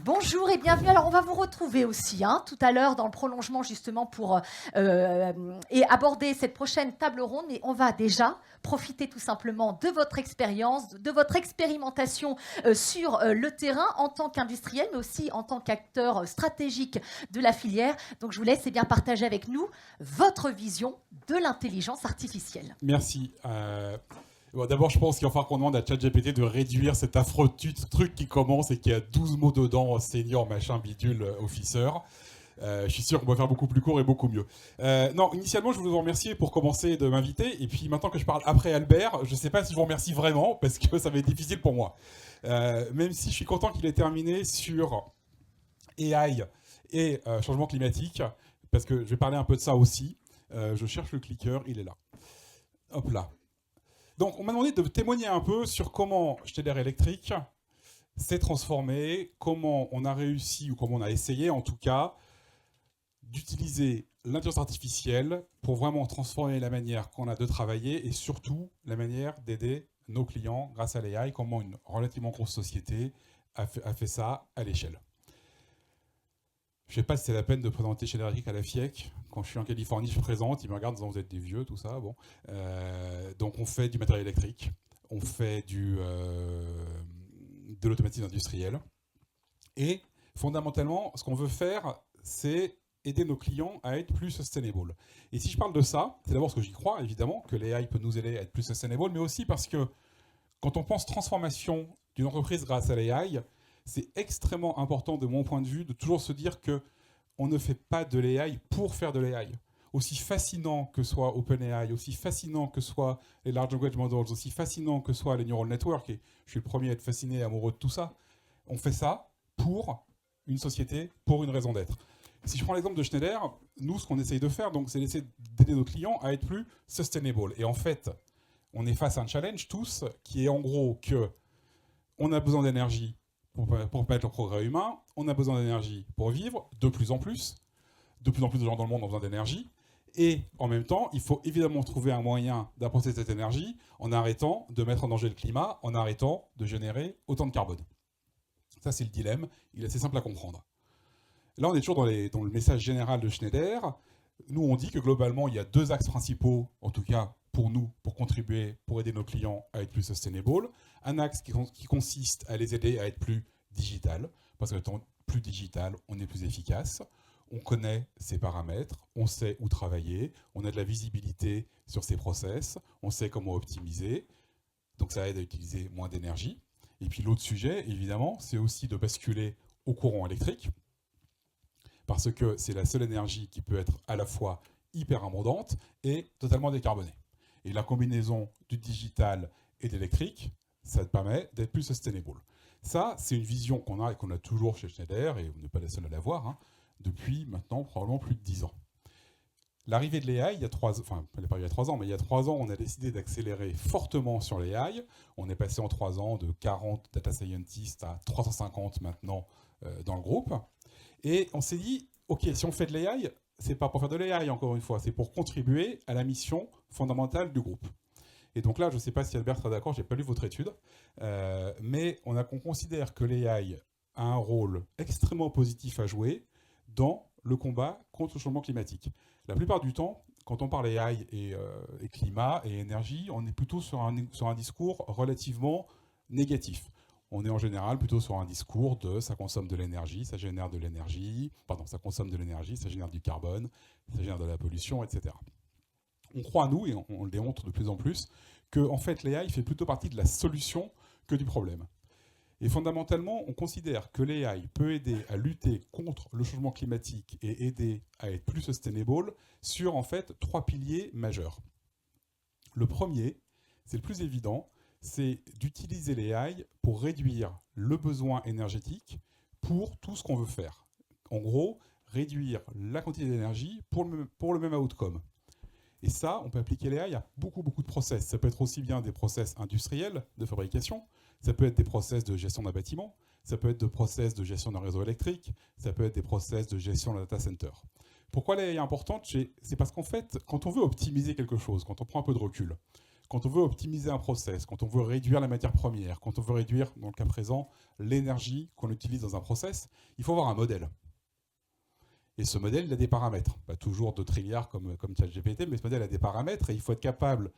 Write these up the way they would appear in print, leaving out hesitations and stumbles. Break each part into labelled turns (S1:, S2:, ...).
S1: Bonjour et bienvenue. Alors, on va vous retrouver aussi tout à l'heure dans le prolongement justement pour et aborder cette prochaine table ronde. Mais on va déjà profiter tout simplement de votre expérience, de votre expérimentation sur le terrain en tant qu'industriel, mais aussi en tant qu'acteur stratégique de la filière. Donc, je vous laisse bien partager avec nous votre vision de l'intelligence artificielle.
S2: Merci. Bon, d'abord, je pense qu'il va falloir qu'on demande à ChatGPT de réduire cet affreux truc qui commence et qui a 12 mots dedans, senior, machin, bidule, officer. Je suis sûr qu'on va faire beaucoup plus court et beaucoup mieux. Non, initialement, je voulais vous remercier pour commencer de m'inviter. Et puis maintenant que je parle après Albert, je ne sais pas si je vous remercie vraiment, parce que ça va être difficile pour moi. Même si je suis content qu'il ait terminé sur AI et changement climatique, parce que je vais parler un peu de ça aussi. Je cherche le clicker, il est là. Hop là. Donc, on m'a demandé de témoigner un peu sur comment Schneider Electric s'est transformé, comment on a réussi, ou comment on a essayé en tout cas, d'utiliser l'intelligence artificielle pour vraiment transformer la manière qu'on a de travailler et surtout la manière d'aider nos clients grâce à l'AI, comment une relativement grosse société a fait ça à l'échelle. Je ne sais pas si c'est la peine de présenter Schneider Electric à la FIEC. Quand je suis en Californie, je présente, ils me regardent en disant vous êtes des vieux, tout ça. Bon. Donc on fait du matériel électrique, on fait de l'automatisme industrielle. Et fondamentalement, ce qu'on veut faire, c'est aider nos clients à être plus sustainable. Et si je parle de ça, c'est d'abord parce que j'y crois, évidemment, que l'AI peut nous aider à être plus sustainable, mais aussi parce que quand on pense transformation d'une entreprise grâce à l'AI, c'est extrêmement important de mon point de vue de toujours se dire que on ne fait pas de l'AI pour faire de l'AI. Aussi fascinant que soit OpenAI, aussi fascinant que soient les Large Language Models, aussi fascinant que soient les Neural Networks, et je suis le premier à être fasciné et amoureux de tout ça, on fait ça pour une société, pour une raison d'être. Si je prends l'exemple de Schneider, nous, ce qu'on essaye de faire, donc, c'est d'essayer d'aider nos clients à être plus sustainable. Et en fait, on est face à un challenge tous, qui est en gros que on a besoin d'énergie pour permettre le progrès humain, on a besoin d'énergie pour vivre, de plus en plus de gens dans le monde ont besoin d'énergie, et en même temps, il faut évidemment trouver un moyen d'apporter cette énergie en arrêtant de mettre en danger le climat, en arrêtant de générer autant de carbone. Ça, c'est le dilemme, il est assez simple à comprendre. Là, on est toujours dans le message général de Schneider. Nous, on dit que globalement, il y a deux axes principaux, en tout cas pour nous, pour contribuer, pour aider nos clients à être plus sustainable. Un axe qui consiste à les aider à être plus digital, parce qu'étant plus digital, on est plus efficace. On connaît ses paramètres, on sait où travailler, on a de la visibilité sur ses process, on sait comment optimiser, donc ça aide à utiliser moins d'énergie. Et puis l'autre sujet, évidemment, c'est aussi de basculer au courant électrique, parce que c'est la seule énergie qui peut être à la fois hyper abondante et totalement décarbonée. Et la combinaison du digital et de l'électrique, ça te permet d'être plus sustainable. Ça, c'est une vision qu'on a et qu'on a toujours chez Schneider, et on n'est pas les seuls à l'avoir, depuis maintenant probablement plus de 10 ans. L'arrivée de l'AI, il y a 3 ans, enfin, elle n'est pas il y a 3 ans, mais il y a 3 ans, on a décidé d'accélérer fortement sur l'AI. On est passé en 3 ans de 40 data scientists à 350 maintenant dans le groupe. Et on s'est dit, ok, si on fait de l'AI, c'est pas pour faire de l'AI encore une fois, c'est pour contribuer à la mission fondamentale du groupe. Et donc là, je ne sais pas si Albert sera d'accord, je n'ai pas lu votre étude, mais on considère que l'AI a un rôle extrêmement positif à jouer dans le combat contre le changement climatique. La plupart du temps, quand on parle AI et climat et énergie, on est plutôt sur un discours relativement négatif. On est en général plutôt sur un discours de ça consomme de l'énergie, ça génère de l'énergie, ça consomme de l'énergie, ça génère du carbone, ça génère de la pollution, etc. On croit, nous, et on le démontre de plus en plus, que en fait, l'AI fait plutôt partie de la solution que du problème. Et fondamentalement, on considère que l'AI peut aider à lutter contre le changement climatique et aider à être plus sustainable sur en fait 3 piliers majeurs. Le premier, c'est le plus évident, c'est d'utiliser l'AI pour réduire le besoin énergétique pour tout ce qu'on veut faire. En gros, réduire la quantité d'énergie pour le même outcome. Et ça, on peut appliquer l'AI à beaucoup de process. Ça peut être aussi bien des process industriels de fabrication, ça peut être des process de gestion d'un bâtiment, ça peut être des process de gestion d'un réseau électrique, ça peut être des process de gestion d'un data center. Pourquoi l'AI est importante? C'est parce qu'en fait, quand on veut optimiser quelque chose, quand on prend un peu de recul, quand on veut optimiser un process, quand on veut réduire la matière première, quand on veut réduire, dans le cas présent, l'énergie qu'on utilise dans un process, il faut avoir un modèle. Et ce modèle, il a des paramètres. Pas toujours de trilliards comme ChatGPT, mais ce modèle a des paramètres et il faut être capable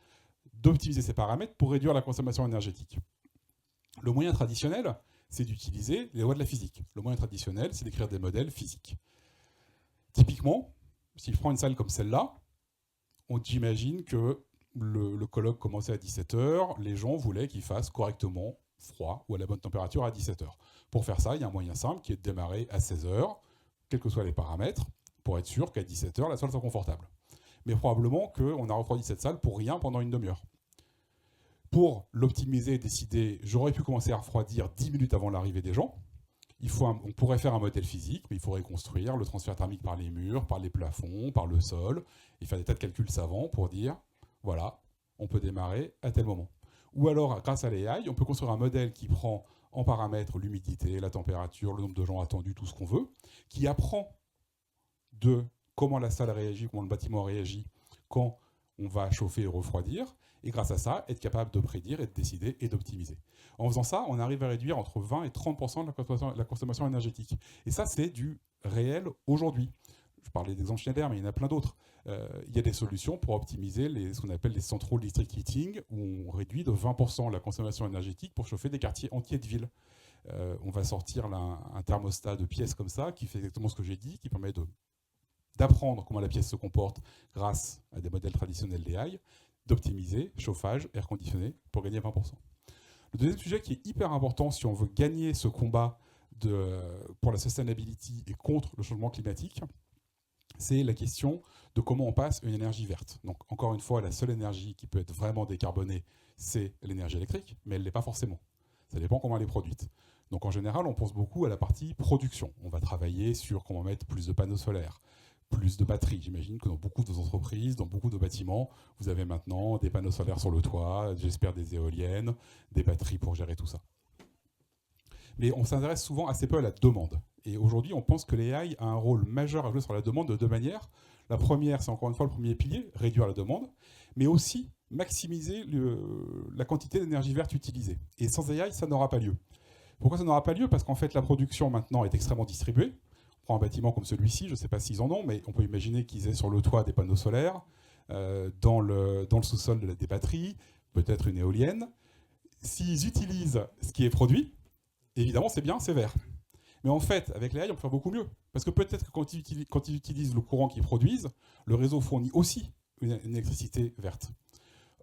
S2: d'optimiser ces paramètres pour réduire la consommation énergétique. Le moyen traditionnel, c'est d'utiliser les lois de la physique. Le moyen traditionnel, c'est d'écrire des modèles physiques. Typiquement, si je prends une salle comme celle-là, j'imagine que le colloque commençait à 17h, les gens voulaient qu'il fasse correctement froid ou à la bonne température à 17h. Pour faire ça, il y a un moyen simple qui est de démarrer à 16h, quels que soient les paramètres, pour être sûr qu'à 17h, la salle soit confortable. Mais probablement qu'on a refroidi cette salle pour rien pendant une demi-heure. Pour l'optimiser et décider, j'aurais pu commencer à refroidir 10 minutes avant l'arrivée des gens. On pourrait faire un modèle physique, mais il faudrait construire le transfert thermique par les murs, par les plafonds, par le sol, et faire des tas de calculs savants pour dire, voilà, on peut démarrer à tel moment. Ou alors, grâce à l'AI, on peut construire un modèle qui prend en paramètres l'humidité, la température, le nombre de gens attendus, tout ce qu'on veut, qui apprend de comment la salle réagit, comment le bâtiment réagit quand on va chauffer et refroidir, et grâce à ça, être capable de prédire et de décider et d'optimiser. En faisant ça, on arrive à réduire entre 20 et 30% de la consommation énergétique. Et ça, c'est du réel aujourd'hui. Je parlais d'exemple Schneider, mais il y en a plein d'autres. Il y a des solutions pour optimiser ce qu'on appelle les central district heating, où on réduit de 20% la consommation énergétique pour chauffer des quartiers entiers de ville. On va sortir là, un thermostat de pièces comme ça, qui fait exactement ce que j'ai dit, qui permet d'apprendre comment la pièce se comporte grâce à des modèles traditionnels d'AI, d'optimiser chauffage, air conditionné, pour gagner 20%. Le deuxième sujet qui est hyper important si on veut gagner ce combat pour la sustainability et contre le changement climatique, c'est la question de comment on passe une énergie verte. Donc encore une fois, la seule énergie qui peut être vraiment décarbonée, c'est l'énergie électrique, mais elle ne l'est pas forcément. Ça dépend comment elle est produite. Donc en général, on pense beaucoup à la partie production. On va travailler sur comment mettre plus de panneaux solaires, plus de batteries. J'imagine que dans beaucoup de vos entreprises, dans beaucoup de bâtiments, vous avez maintenant des panneaux solaires sur le toit, j'espère des éoliennes, des batteries pour gérer tout ça. Mais on s'intéresse souvent assez peu à la demande. Et aujourd'hui, on pense que l'AI a un rôle majeur à jouer sur la demande de deux manières. La première, c'est encore une fois le premier pilier, réduire la demande, mais aussi maximiser la quantité d'énergie verte utilisée. Et sans AI, ça n'aura pas lieu. Pourquoi ça n'aura pas lieu? Parce qu'en fait, la production maintenant est extrêmement distribuée. On prend un bâtiment comme celui-ci, je ne sais pas s'ils en ont, mais on peut imaginer qu'ils aient sur le toit des panneaux solaires, dans le sous-sol des batteries, peut-être une éolienne. S'ils utilisent ce qui est produit, évidemment, c'est bien, c'est vert. Mais en fait, avec l'AI, on peut faire beaucoup mieux. Parce que peut-être que quand ils utilisent le courant qu'ils produisent, le réseau fournit aussi une électricité verte.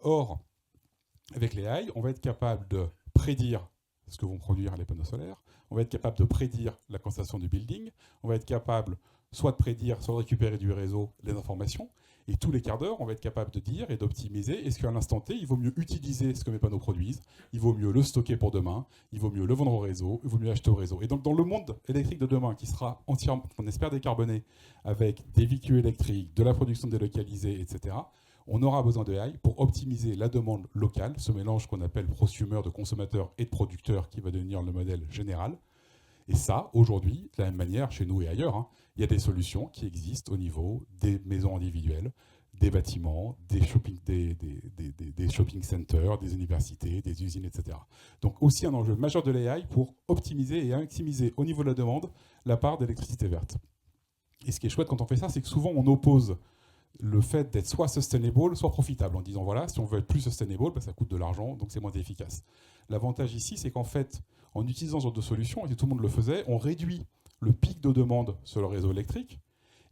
S2: Or, avec l'AI, on va être capable de prédire ce que vont produire les panneaux solaires, on va être capable de prédire la consommation du building, on va être capable soit de prédire, soit de récupérer du réseau les informations, et tous les quarts d'heure, on va être capable de dire et d'optimiser, est-ce qu'à l'instant T, il vaut mieux utiliser ce que mes panneaux produisent, il vaut mieux le stocker pour demain, il vaut mieux le vendre au réseau, il vaut mieux acheter au réseau. Et donc dans le monde électrique de demain, qui sera entièrement, on espère, décarboné, avec des véhicules électriques, de la production délocalisée, etc., on aura besoin de AI pour optimiser la demande locale, ce mélange qu'on appelle prosumer de consommateurs et de producteurs qui va devenir le modèle général. Et ça, aujourd'hui, de la même manière, chez nous et ailleurs, il y a des solutions qui existent au niveau des maisons individuelles, des bâtiments, des shopping centers, des universités, des usines, etc. Donc aussi un enjeu majeur de l'AI pour optimiser et maximiser au niveau de la demande la part d'électricité verte. Et ce qui est chouette quand on fait ça, c'est que souvent on oppose le fait d'être soit sustainable, soit profitable, en disant voilà, si on veut être plus sustainable, ça coûte de l'argent, donc c'est moins efficace. L'avantage ici, c'est qu'en fait, en utilisant ce genre de solution, et si tout le monde le faisait, on réduit le pic de demande sur le réseau électrique.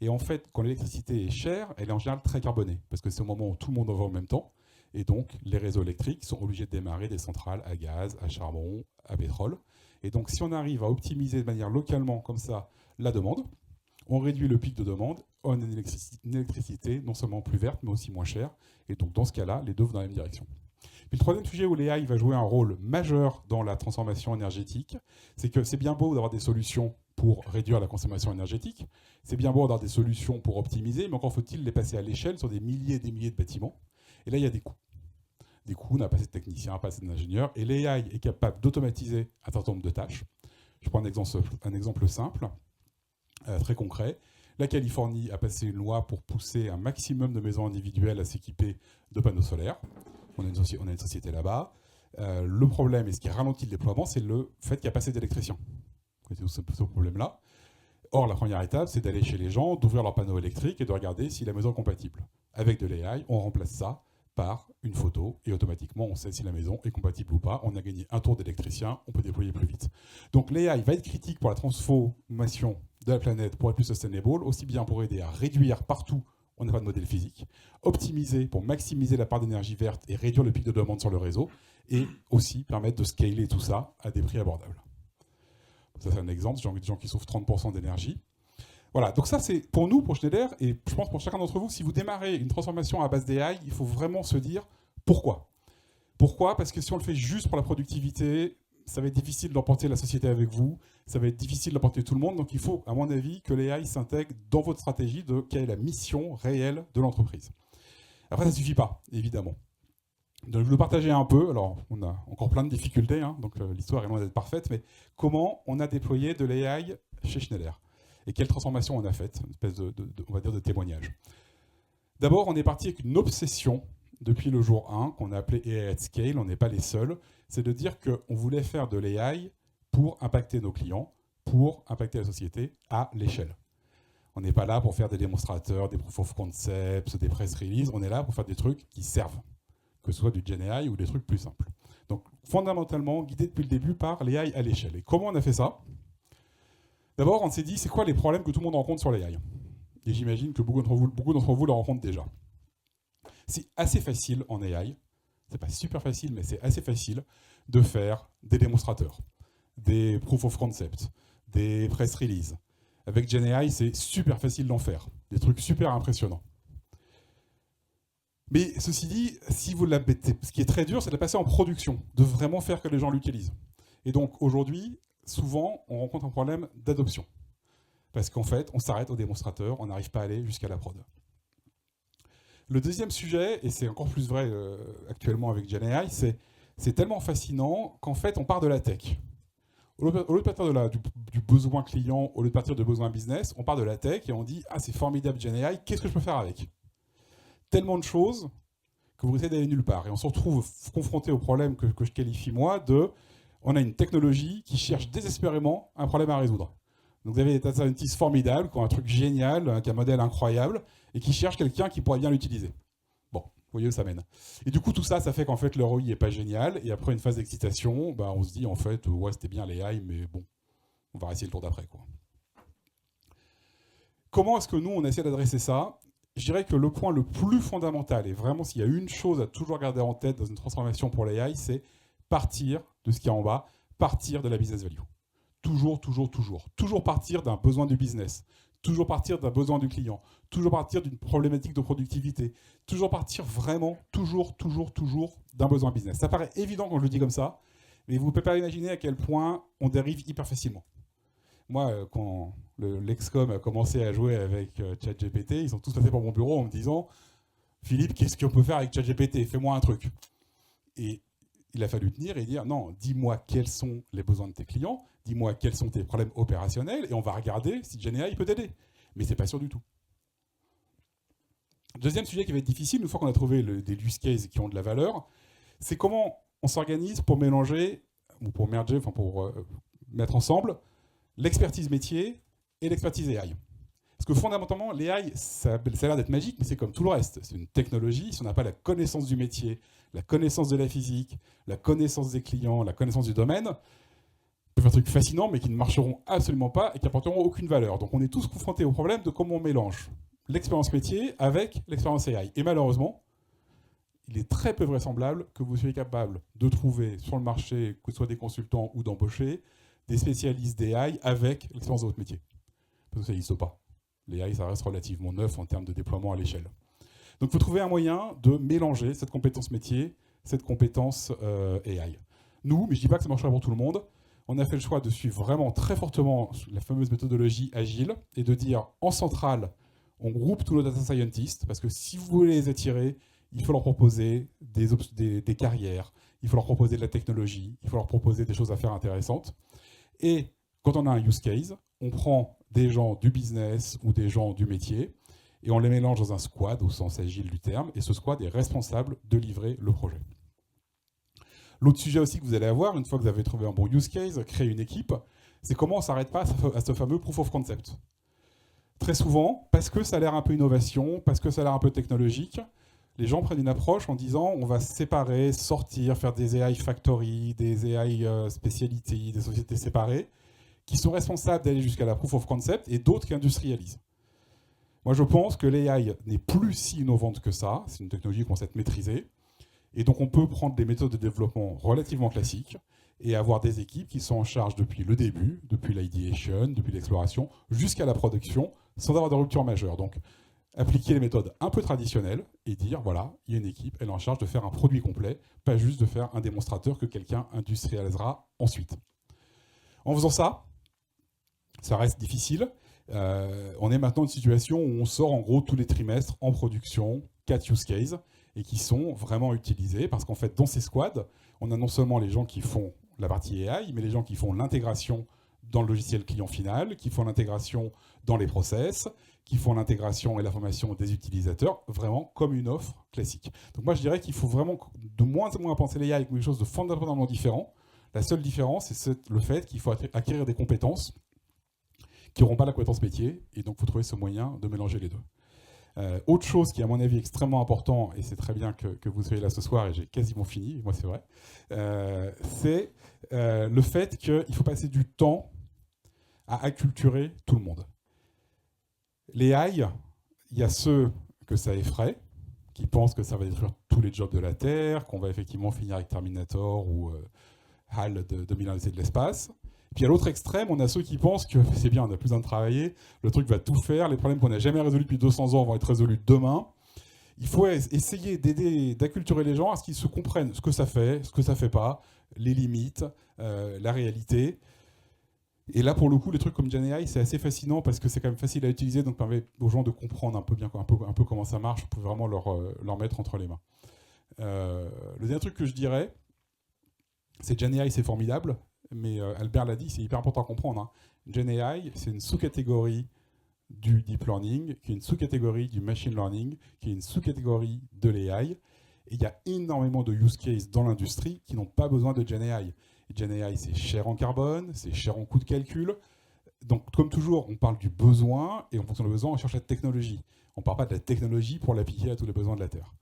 S2: Et en fait, quand l'électricité est chère, elle est en général très carbonée, parce que c'est au moment où tout le monde en veut en même temps. Et donc, les réseaux électriques sont obligés de démarrer des centrales à gaz, à charbon, à pétrole. Et donc, si on arrive à optimiser de manière localement, comme ça, la demande, on réduit le pic de demande, on a une électricité non seulement plus verte, mais aussi moins chère. Et donc, dans ce cas-là, les deux vont dans la même direction. Puis le troisième sujet où l'AI va jouer un rôle majeur dans la transformation énergétique, c'est que c'est bien beau d'avoir des solutions pour réduire la consommation énergétique, c'est bien beau d'avoir des solutions pour optimiser, mais encore faut-il les passer à l'échelle sur des milliers et des milliers de bâtiments. Et là, il y a des coûts. Des coûts, on n'a pas assez de techniciens, pas assez d'ingénieurs, et l'AI est capable d'automatiser un certain nombre de tâches. Je prends un exemple simple, très concret. La Californie a passé une loi pour pousser un maximum de maisons individuelles à s'équiper de panneaux solaires. On a une société là-bas. Le problème, et ce qui ralentit le déploiement, c'est le fait qu'il n'y a pas assez d'électriciens. C'est ce problème-là. Or, la première étape, c'est d'aller chez les gens, d'ouvrir leur panneau électrique et de regarder si la maison est compatible. Avec de l'AI, on remplace ça par une photo et automatiquement, on sait si la maison est compatible ou pas. On a gagné un tour d'électricien, on peut déployer plus vite. Donc l'AI va être critique pour la transformation de la planète pour être plus sustainable, aussi bien pour aider à réduire partout où on n'a pas de modèle physique, optimiser pour maximiser la part d'énergie verte et réduire le pic de demande sur le réseau, et aussi permettre de scaler tout ça à des prix abordables. Ça, c'est un exemple, des gens qui sauvent 30% d'énergie. Voilà, donc ça, c'est pour nous, pour Schneider, et je pense pour chacun d'entre vous, si vous démarrez une transformation à base d'AI, il faut vraiment se dire pourquoi. Pourquoi ? Parce que si on le fait juste pour la productivité, ça va être difficile d'emporter la société avec vous, ça va être difficile d'emporter tout le monde, donc il faut, à mon avis, que l'AI s'intègre dans votre stratégie de quelle est la mission réelle de l'entreprise. Après, ça ne suffit pas, évidemment. Donc, je vais le partager un peu. Alors, on a encore plein de difficultés, hein, donc l'histoire est loin d'être parfaite, mais comment on a déployé de l'AI chez Schneider et quelle transformation on a faite, une espèce on va dire, de témoignage. D'abord, on est parti avec une obsession depuis le jour 1 qu'on a appelé AI at Scale, on n'est pas les seuls, c'est de dire qu'on voulait faire de l'AI pour impacter nos clients, pour impacter la société à l'échelle. On n'est pas là pour faire des démonstrateurs, des proof of concepts, des press releases, on est là pour faire des trucs qui servent, que ce soit du GenAI ou des trucs plus simples. Donc, fondamentalement, guidé depuis le début par l'AI à l'échelle. Et comment on a fait ça ? D'abord, on s'est dit, c'est quoi les problèmes que tout le monde rencontre sur l'AI ? Et j'imagine que beaucoup d'entre vous le rencontrent déjà. C'est assez facile en AI, c'est pas super facile, mais c'est assez facile de faire des démonstrateurs, des proof of concept, des press releases. Avec GenAI, c'est super facile d'en faire, des trucs super impressionnants. Mais ceci dit, si vous ce qui est très dur, c'est de la passer en production, de vraiment faire que les gens l'utilisent. Et donc aujourd'hui, souvent, on rencontre un problème d'adoption. Parce qu'en fait, on s'arrête au démonstrateur, on n'arrive pas à aller jusqu'à la prod. Le deuxième sujet, et c'est encore plus vrai actuellement avec GenAI, c'est tellement fascinant qu'en fait, on part de la tech. Au lieu de partir du besoin client, au lieu de partir de besoin business, on part de la tech et on dit « Ah, c'est formidable GenAI, qu'est-ce que je peux faire avec ?» Tellement de choses que vous risquez d'aller nulle part. Et on se retrouve confronté au problème que je qualifie moi de « On a une technologie qui cherche désespérément un problème à résoudre. » Donc vous avez des data scientists formidables, qui ont un truc génial, qui a un modèle incroyable, et qui cherchent quelqu'un qui pourrait bien l'utiliser. Bon, vous voyez où ça mène. Et du coup, tout ça, ça fait qu'en fait, le ROI n'est pas génial, et après une phase d'excitation, bah, on se dit, en fait, ouais, c'était bien les AI, mais bon, on va essayer le tour d'après, quoi. Comment est-ce que nous, on essaie d'adresser ça ? Je dirais que le point le plus fondamental, et vraiment, s'il y a une chose à toujours garder en tête dans une transformation pour l'AI, c'est partir de ce qu'il y a en bas, partir de la business value. Toujours, toujours, toujours. Toujours partir d'un besoin du business. Toujours partir d'un besoin du client. Toujours partir d'une problématique de productivité. Toujours partir vraiment, toujours, toujours, toujours d'un besoin business. Ça paraît évident quand je le dis comme ça, mais vous ne pouvez pas imaginer à quel point on dérive hyper facilement. Moi, quand l'Excom a commencé à jouer avec ChatGPT, ils sont tous passés par mon bureau en me disant « Philippe, qu'est-ce qu'on peut faire avec ChatGPT ? Fais-moi un truc. » Et il a fallu tenir et dire « Non, dis-moi quels sont les besoins de tes clients, dis-moi quels sont tes problèmes opérationnels et on va regarder si GenAI peut t'aider. » Mais c'est pas sûr du tout. Deuxième sujet qui va être difficile, une fois qu'on a trouvé des use cases qui ont de la valeur, c'est comment on s'organise pour mélanger, ou pour merger, enfin pour mettre ensemble l'expertise métier et l'expertise AI. Parce que fondamentalement, l'AI, ça a l'air d'être magique, mais c'est comme tout le reste. C'est une technologie, si on n'a pas la connaissance du métier, la connaissance de la physique, la connaissance des clients, la connaissance du domaine, on peut faire des trucs fascinants, mais qui ne marcheront absolument pas et qui n'apporteront aucune valeur. Donc on est tous confrontés au problème de comment on mélange l'expérience métier avec l'expérience AI. Et malheureusement, il est très peu vraisemblable que vous soyez capable de trouver sur le marché, que ce soit des consultants ou d'embaucher, des spécialistes d'AI avec l'expérience de votre métier. Parce que ça n'existe pas. L'AI, ça reste relativement neuf en termes de déploiement à l'échelle. Donc il faut trouver un moyen de mélanger cette compétence métier, cette compétence AI. Nous, mais je ne dis pas que ça marchera pour tout le monde, on a fait le choix de suivre vraiment très fortement la fameuse méthodologie agile et de dire en centrale, on groupe tous nos data scientists, parce que si vous voulez les attirer, il faut leur proposer des carrières, il faut leur proposer de la technologie, il faut leur proposer des choses à faire intéressantes. Et quand on a un use case, on prend des gens du business ou des gens du métier, et on les mélange dans un squad, au sens agile du terme, et ce squad est responsable de livrer le projet. L'autre sujet aussi que vous allez avoir, une fois que vous avez trouvé un bon use case, créer une équipe, c'est comment on ne s'arrête pas à ce fameux proof of concept. Très souvent, parce que ça a l'air un peu innovation, parce que ça a l'air un peu technologique, les gens prennent une approche en disant on va séparer, sortir, faire des AI factory, des AI spécialités, des sociétés séparées, qui sont responsables d'aller jusqu'à la proof of concept et d'autres qui industrialisent. Moi, je pense que l'AI n'est plus si innovante que ça. C'est une technologie qui commence à être maîtrisée. Et donc, on peut prendre des méthodes de développement relativement classiques et avoir des équipes qui sont en charge depuis le début, depuis l'ideation, depuis l'exploration, jusqu'à la production, sans avoir de rupture majeure. Donc, appliquer les méthodes un peu traditionnelles et dire, voilà, il y a une équipe, elle est en charge de faire un produit complet, pas juste de faire un démonstrateur que quelqu'un industrialisera ensuite. En faisant ça, ça reste difficile. On est maintenant dans une situation où on sort en gros tous les trimestres en production 4 use cases et qui sont vraiment utilisés parce qu'en fait, dans ces squads, on a non seulement les gens qui font la partie AI, mais les gens qui font l'intégration dans le logiciel client final, qui font l'intégration dans les process, qui font l'intégration et la formation des utilisateurs, vraiment comme une offre classique. Donc moi, je dirais qu'il faut vraiment de moins en moins penser l'AI comme quelque chose de fondamentalement différent. La seule différence, c'est le fait qu'il faut acquérir des compétences qui n'auront pas la compétence métier, et donc il faut trouver ce moyen de mélanger les deux. Autre chose qui est à mon avis extrêmement important, et c'est très bien que vous soyez là ce soir, et j'ai quasiment fini, moi c'est vrai, c'est le fait qu'il faut passer du temps à acculturer tout le monde. Les AI, il y a ceux que ça effraie, qui pensent que ça va détruire tous les jobs de la Terre, qu'on va effectivement finir avec Terminator ou HAL de 2001 de l'espace. Puis à l'autre extrême, on a ceux qui pensent que c'est bien, on n'a plus besoin de travailler, le truc va tout faire, les problèmes qu'on n'a jamais résolus depuis 200 ans vont être résolus demain. Il faut essayer d'aider, d'acculturer les gens à ce qu'ils se comprennent ce que ça fait pas, les limites, la réalité. Et là, pour le coup, les trucs comme GenAI, c'est assez fascinant parce que c'est quand même facile à utiliser, donc permet aux gens de comprendre un peu comment ça marche, pour vraiment leur mettre entre les mains. Le dernier truc que je dirais, c'est GenAI, c'est formidable, mais Albert l'a dit, c'est hyper important à comprendre. Hein. GenAI, c'est une sous-catégorie du deep learning, qui est une sous-catégorie du machine learning, qui est une sous-catégorie de l'AI. Et il y a énormément de use cases dans l'industrie qui n'ont pas besoin de GenAI. Et GenAI, c'est cher en carbone, c'est cher en coût de calcul. Donc, comme toujours, on parle du besoin, et en fonction du besoin, on cherche la technologie. On ne parle pas de la technologie pour l'appliquer à tous les besoins de la Terre.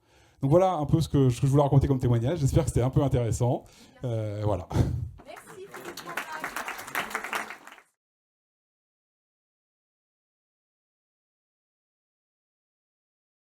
S2: Donc voilà un peu ce que je voulais raconter comme témoignage. J'espère que c'était un peu intéressant. Voilà.